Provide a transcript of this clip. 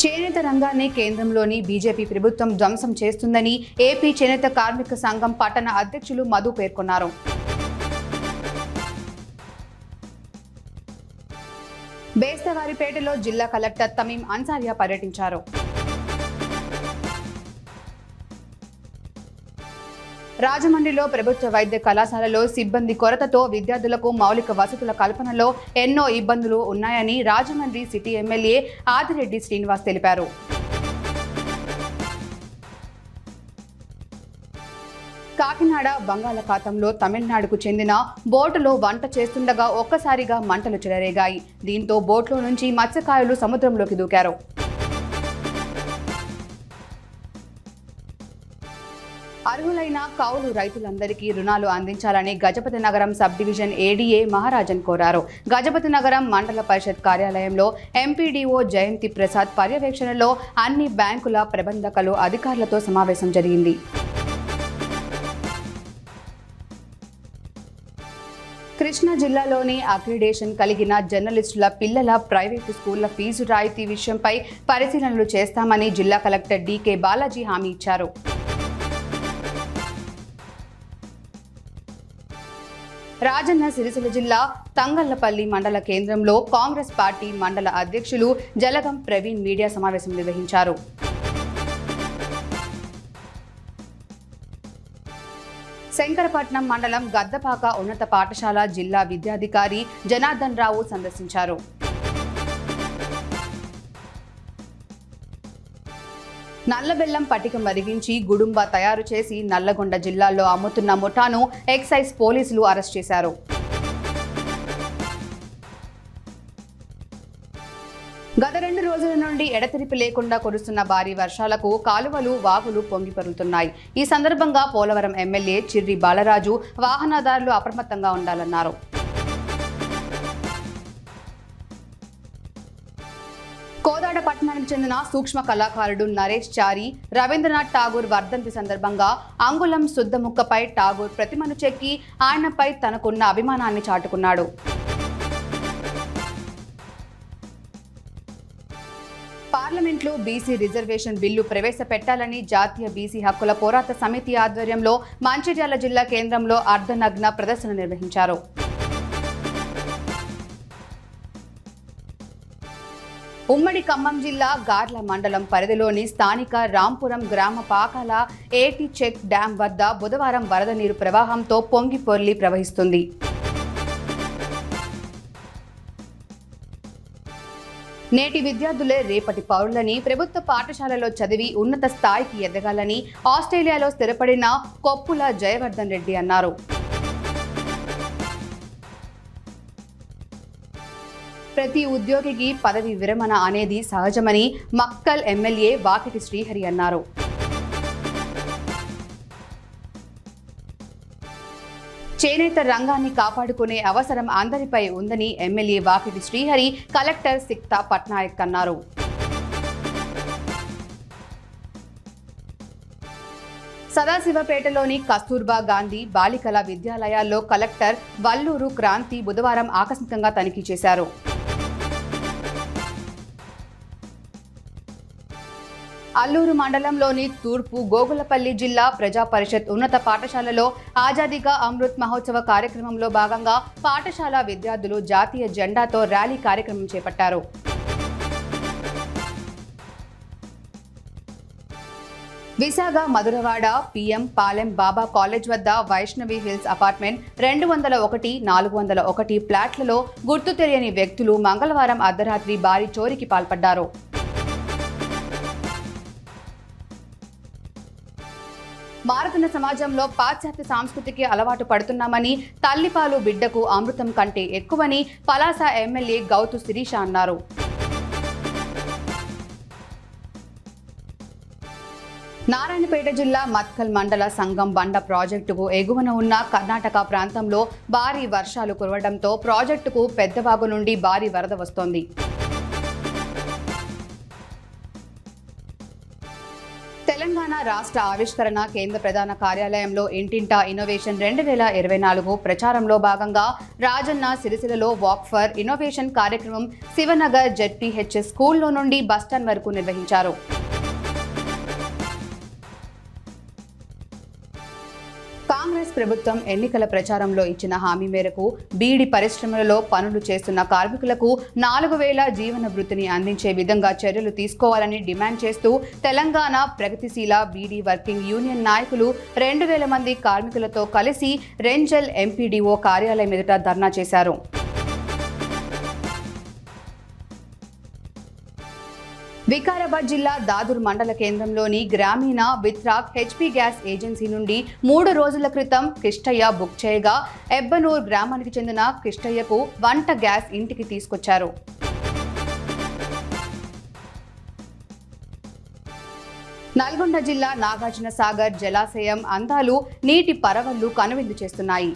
చేనేత రంగాన్ని కేంద్రంలోని బీజేపీ ప్రభుత్వం ధ్వంసం చేస్తుందని ఏపీ చేనేత కార్మిక సంఘం పట్టణ అధ్యక్షులు మధు పేర్కొన్నారు. బేస్తవారిపేటలో జిల్లా కలెక్టర్ తమీం అన్సారియా పర్యటించారు. రాజమండ్రిలో ప్రభుత్వ వైద్య కళాశాలలో సిబ్బంది కొరతతో విద్యార్థులకు మౌలిక వసతుల కల్పనలో ఎన్నో ఇబ్బందులు ఉన్నాయని రాజమండ్రి సిటీ ఎమ్మెల్యే ఆదిరెడ్డి శ్రీనివాస్ తెలిపారు. కాకినాడ బంగాళాఖాతంలో తమిళనాడుకు చెందిన బోటులో వంట చేస్తుండగా ఒక్కసారిగా మంటలు చెలరేగాయి. దీంతో బోట్లో నుంచి మత్స్యకారులు సముద్రంలోకి దూకారు. అర్హులైన కౌలు రైతులందరికీ రుణాలు అందించాలని గజపతి నగరం సబ్ డివిజన్ ఏడీఏ మహారాజన్ కోరారు. గజపతి నగరం మండల పరిషత్ కార్యాలయంలో ఎంపీడీఓ జయంతి ప్రసాద్ పర్యవేక్షణలో అన్ని బ్యాంకుల ప్రబంధకులు అధికారులతో సమావేశం జరిగింది. కృష్ణా జిల్లాలోని అక్రిడేషన్ కలిగిన జర్నలిస్టుల పిల్లల ప్రైవేటు స్కూళ్ల ఫీజు రాయితీ విషయంపై పరిశీలనలు చేస్తామని జిల్లా కలెక్టర్ డీకే బాలాజీ హామీ ఇచ్చారు. రాజన్న సిరిసిల్ల జిల్లా తంగళ్లపల్లి మండల కేంద్రంలో కాంగ్రెస్ పార్టీ మండల అధ్యక్షులు జలగం ప్రవీణ్ మీడియా సమావేశం నిర్వహించారు. శంకరపట్నం మండలం గద్దపాక ఉన్నత పాఠశాల జిల్లా విద్యాధికారి జనార్దన్ రావు సందర్శించారు. నల్లబెల్లం పటిక మరిగించి గుడుంబ తయారు చేసి నల్లగొండ జిల్లాలో అమ్ముతున్న ముఠాను ఎక్సైజ్ పోలీసులు అరెస్ట్ చేశారు. గత 2 రోజుల నుండి ఎడతెరిపి లేకుండా కురుస్తున్న భారీ వర్షాలకు కాలువలు వాగులు పొంగిపొర్లుతున్నాయి. ఈ సందర్భంగా పోలవరం ఎమ్మెల్యే చిర్రి బాలరాజు వాహనదారులు అప్రమత్తంగా ఉండాలన్నారు. కోదాడ పట్టణానికి చెందిన సూక్ష్మ కళాకారుడు నరేష్ చారి రవీంద్రనాథ్ ఠాగూర్ వర్ధంతి సందర్భంగా అంగుళం శుద్ధముక్కపై ఠాగూర్ ప్రతిమను చెక్కి ఆయనపై తనకున్న అభిమానాన్ని చాటుకున్నాడు. పార్లమెంట్లో బీసీ రిజర్వేషన్ బిల్లు ప్రవేశపెట్టాలని జాతీయ బీసీ హక్కుల పోరాట సమితి ఆధ్వర్యంలో మంచిర్యాల జిల్లా కేంద్రంలో అర్ధనగ్న ప్రదర్శన నిర్వహించారు. ఉమ్మడి ఖమ్మం జిల్లా గార్ల మండలం పరిధిలోని స్థానిక రాంపురం గ్రామ పాకాల ఏటీ చెక్ డ్యాం వద్ద బుధవారం వరద నీరు ప్రవాహంతో పొంగి పొర్లి ప్రవహిస్తుంది. నేటి విద్యార్థులే రేపటి పౌరులని, ప్రభుత్వ పాఠశాలలో చదివి ఉన్నత స్థాయికి ఎదగాలని ఆస్ట్రేలియాలో స్థిరపడిన కొప్పుల జయవర్ధన్ రెడ్డి అన్నారు. ప్రతి ఉద్యోగికి పదవి విరమణ అనేది సహజమని మక్కల్ ఎమ్మెల్యే వాకిటి శ్రీహరి అన్నారు. చేనేత రంగాన్ని కాపాడుకునే అవసరం అందరిపై ఉందని ఎమ్మెల్యే వాకిటి శ్రీహరి కలెక్టర్ సిక్తా పట్నాయక్ అన్నారు. సదాశివపేటలోని కస్తూర్బా గాంధీ బాలికల విద్యాలయాల్లో కలెక్టర్ వల్లూరు క్రాంతి బుధవారం ఆకస్మికంగా తనిఖీ చేశారు. అల్లూరు మండలంలోని తూర్పు గోగులపల్లి జిల్లా ప్రజా పరిషత్ ఉన్నత పాఠశాలలో ఆజాదీగా అమృత్ మహోత్సవ కార్యక్రమంలో భాగంగా పాఠశాల విద్యార్థులు జాతీయ జెండాతో ర్యాలీ కార్యక్రమం చేపట్టారు. విశాఖ మధురవాడ పిఎం పాలెం బాబా కాలేజ్ వద్ద వైష్ణవి హిల్స్ అపార్ట్మెంట్ 201, 401 ఫ్లాట్లలో గుర్తు తెలియని వ్యక్తులు మంగళవారం అర్ధరాత్రి భారీ చోరీకి పాల్పడ్డారు. మారుతున్న సమాజంలో పాశ్చాత్య సంస్కృతికి అలవాటు పడుతున్నామని, తల్లిపాలు బిడ్డకు అమృతం కంటే ఎక్కువని పలాస ఎమ్మెల్యే గౌతు శిరీష అన్నారు. నారాయణపేట జిల్లా మత్కల్ మండల సంగం బండ ప్రాజెక్టుకు ఎగువన ఉన్న కర్ణాటక ప్రాంతంలో భారీ వర్షాలు కురవడంతో ప్రాజెక్టుకు పెద్దవాగు నుండి భారీ వరద వస్తోంది. తెలంగాణ తెలంగాణ రాష్ట్ర ఆవిష్కరణ కేంద్ర ప్రధాన కార్యాలయంలో ఇంటింటా ఇన్నోవేషన్ 2024 ప్రచారంలో భాగంగా రాజన్న సిరిసిల్లలో వాక్ ఫర్ ఇన్నోవేషన్ కార్యక్రమం శివనగర్ జెడ్పీహెచ్ఎస్ స్కూల్లో నుండి బస్టాండ్ వరకు నిర్వహించారు. కాంగ్రెస్ ప్రభుత్వం ఎన్నికల ప్రచారంలో ఇచ్చిన హామీ మేరకు బీడి పరిశ్రమలలో పనులు చేస్తున్న కార్మికులకు 4,000 జీవన వృత్తిని అందించే విధంగా చర్యలు తీసుకోవాలని డిమాండ్ చేస్తూ తెలంగాణ ప్రగతిశీల బీడీ వర్కింగ్ యూనియన్ నాయకులు 2,000 మంది కార్మికులతో కలిసి రెంజల్ ఎంపీడీఓ కార్యాలయం ఎదుట ధర్నా చేశారు. వికారాబాద్ జిల్లా దాదూర్ మండల కేంద్రంలోని గ్రామీణ విత్రాక్ హెచ్పీ గ్యాస్ ఏజెన్సీ నుండి 3 రోజుల క్రితం కిష్టయ్య బుక్ చేయగా ఎబ్బనూర్ గ్రామానికి చెందిన కిష్టయ్యకు వంట గ్యాస్ ఇంటికి తీసుకొచ్చారు. నల్గొండ జిల్లా నాగార్జున సాగర్ జలాశయం అందాలు నీటి పరవళ్లు కనువిందు చేస్తున్నాయి.